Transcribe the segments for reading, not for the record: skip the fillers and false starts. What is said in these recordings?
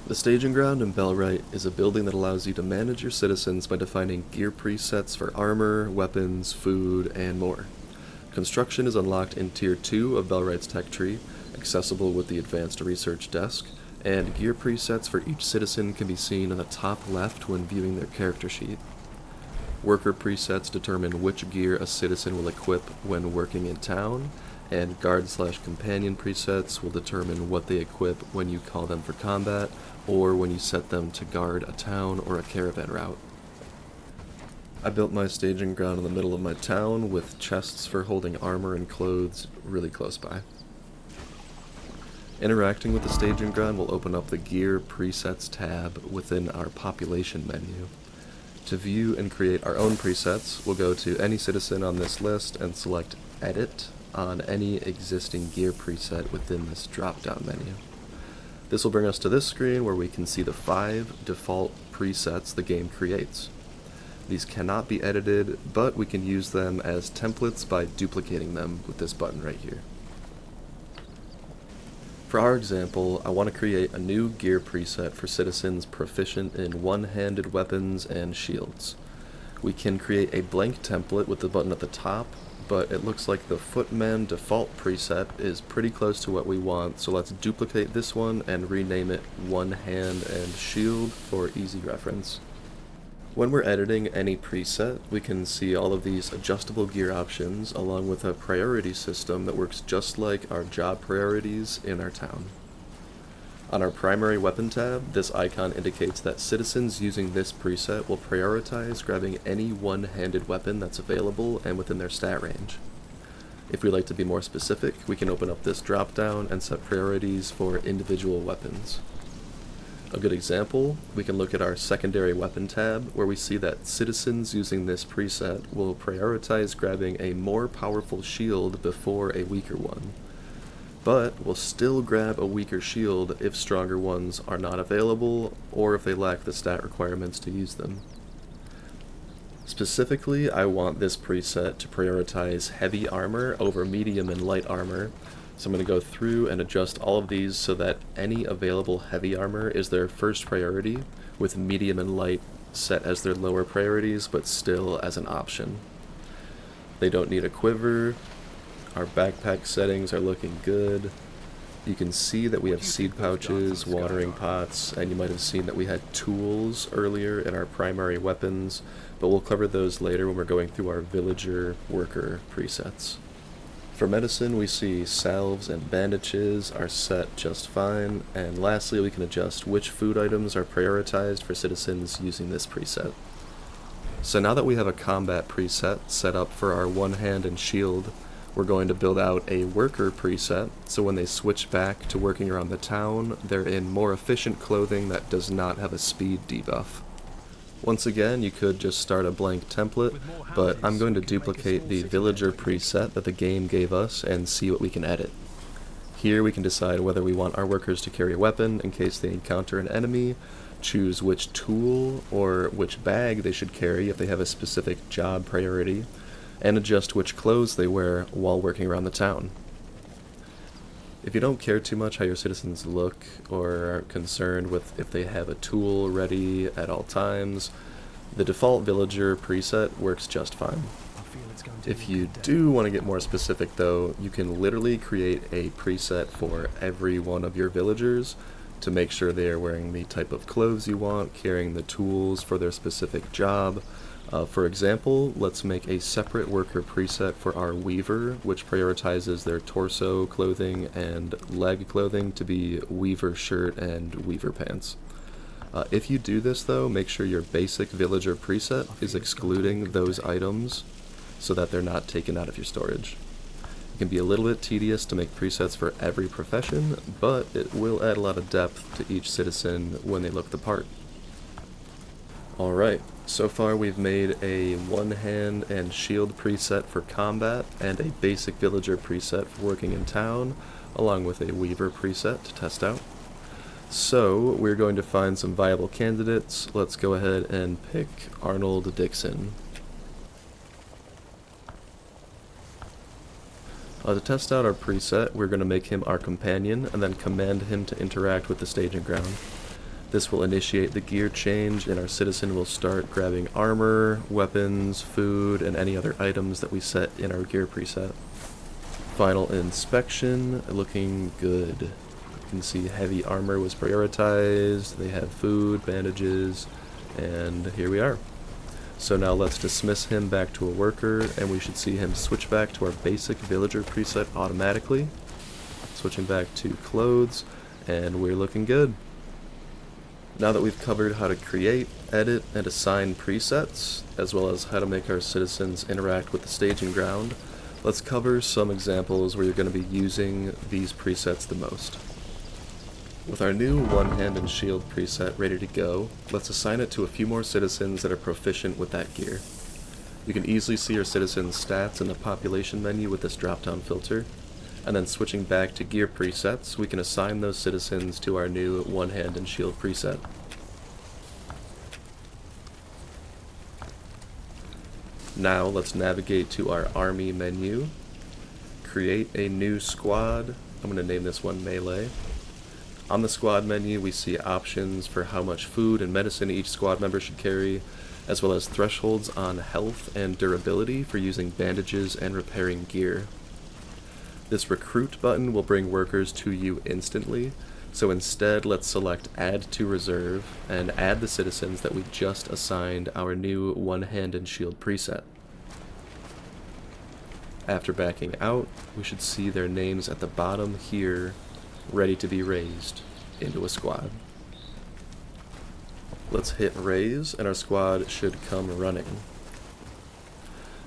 The staging ground in Bellwright is a building that allows you to manage your citizens by defining gear presets for armor, weapons, food, and more. Construction is unlocked in Tier 2 of Bellwright's tech tree, accessible with the Advanced Research desk, and gear presets for each citizen can be seen in the top left when viewing their character sheet. Worker presets determine which gear a citizen will equip when working in town, and guard/companion presets will determine what they equip when you call them for combat, or when you set them to guard a town or a caravan route. I built my staging ground in the middle of my town with chests for holding armor and clothes really close by. Interacting with the staging ground will open up the Gear Presets tab within our population menu. To view and create our own presets, we'll go to any citizen on this list and select Edit on any existing gear preset within this drop-down menu. This will bring us to this screen where we can see the 5 default presets the game creates. These cannot be edited, but we can use them as templates by duplicating them with this button right here. For our example, I want to create a new gear preset for citizens proficient in one-handed weapons and shields. We can create a blank template with the button at the top, but it looks like the Footman default preset is pretty close to what we want, so let's duplicate this one and rename it One Hand and Shield for easy reference. When we're editing any preset, we can see all of these adjustable gear options along with a priority system that works just like our job priorities in our town. On our primary weapon tab, this icon indicates that citizens using this preset will prioritize grabbing any one-handed weapon that's available and within their stat range. If we'd like to be more specific, we can open up this drop-down and set priorities for individual weapons. A good example, we can look at our secondary weapon tab, where we see that citizens using this preset will prioritize grabbing a more powerful shield before a weaker one, but will still grab a weaker shield if stronger ones are not available or if they lack the stat requirements to use them. Specifically, I want this preset to prioritize heavy armor over medium and light armor, so I'm going to go through and adjust all of these so that any available heavy armor is their first priority, with medium and light set as their lower priorities but still as an option. They don't need a quiver. Our backpack settings are looking good. You can see that we have seed pouches, watering pots, and you might have seen that we had tools earlier in our primary weapons, but we'll cover those later when we're going through our villager worker presets. For medicine, we see salves and bandages are set just fine, and lastly we can adjust which food items are prioritized for citizens using this preset. So now that we have a combat preset set up for our one hand and shield, we're going to build out a worker preset, so when they switch back to working around the town, they're in more efficient clothing that does not have a speed debuff. Once again, you could just start a blank template, but I'm going to duplicate the villager preset that the game gave us and see what we can edit. Here we can decide whether we want our workers to carry a weapon in case they encounter an enemy, choose which tool or which bag they should carry if they have a specific job priority, and adjust which clothes they wear while working around the town. If you don't care too much how your citizens look or are concerned with if they have a tool ready at all times, the default villager preset works just fine. If you do want to get more specific though, you can literally create a preset for every one of your villagers to make sure they are wearing the type of clothes you want, carrying the tools for their specific job. For example, let's make a separate worker preset for our weaver, which prioritizes their torso clothing and leg clothing to be weaver shirt and weaver pants. If you do this though, make sure your basic villager preset is excluding those items so that they're not taken out of your storage. It can be a little bit tedious to make presets for every profession, but it will add a lot of depth to each citizen when they look the part. Alright, so far we've made a one hand and shield preset for combat and a basic villager preset for working in town, along with a weaver preset to test out. So we're going to find some viable candidates. Let's go ahead and pick Arnold Dixon. To test out our preset, we're going to make him our companion and then command him to interact with the staging ground. This will initiate the gear change, and our citizen will start grabbing armor, weapons, food, and any other items that we set in our gear preset. Final inspection, looking good. You can see heavy armor was prioritized, they have food, bandages, and here we are. So now let's dismiss him back to a worker, and we should see him switch back to our basic villager preset automatically. Switching back to clothes, and we're looking good. Now that we've covered how to create, edit, and assign presets, as well as how to make our citizens interact with the staging ground, let's cover some examples where you're going to be using these presets the most. With our new One Hand and Shield preset ready to go, let's assign it to a few more citizens that are proficient with that gear. You can easily see your citizens' stats in the population menu with this drop-down filter, and then switching back to gear presets, we can assign those citizens to our new One Hand and Shield preset. Now let's navigate to our army menu, create a new squad. I'm going to name this one Melee. On the squad menu, we see options for how much food and medicine each squad member should carry, as well as thresholds on health and durability for using bandages and repairing gear. This recruit button will bring workers to you instantly, so instead let's select Add to Reserve and add the citizens that we just assigned our new One Hand and Shield preset. After backing out, we should see their names at the bottom here, ready to be raised into a squad. Let's hit raise, and our squad should come running.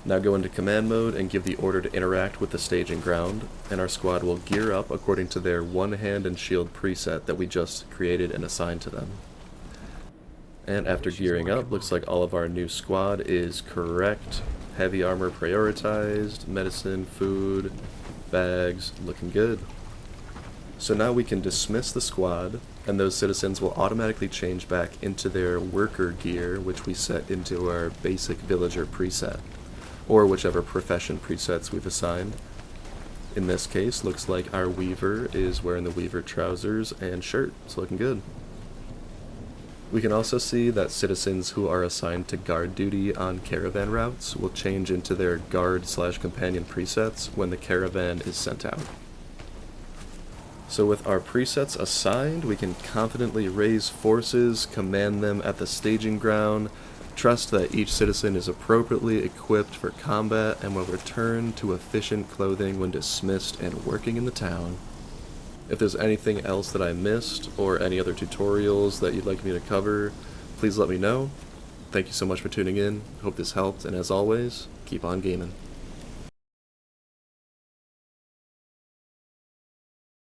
Now go into command mode and give the order to interact with the staging ground, and our squad will gear up according to their One Hand and Shield preset that we just created and assigned to them. And after gearing up, looks like all of our new squad is correct. Heavy armor prioritized, medicine, food, bags, looking good. So now we can dismiss the squad, and those citizens will automatically change back into their worker gear, which we set into our basic villager preset, or whichever profession presets we've assigned. In this case, looks like our weaver is wearing the weaver trousers and shirt. It's looking good. We can also see that citizens who are assigned to guard duty on caravan routes will change into their guard/companion presets when the caravan is sent out. So with our presets assigned, we can confidently raise forces, command them at the staging ground, trust that each citizen is appropriately equipped for combat, and will return to efficient clothing when dismissed and working in the town. If there's anything else that I missed, or any other tutorials that you'd like me to cover, please let me know. Thank you so much for tuning in. Hope this helped, and as always, keep on gaming.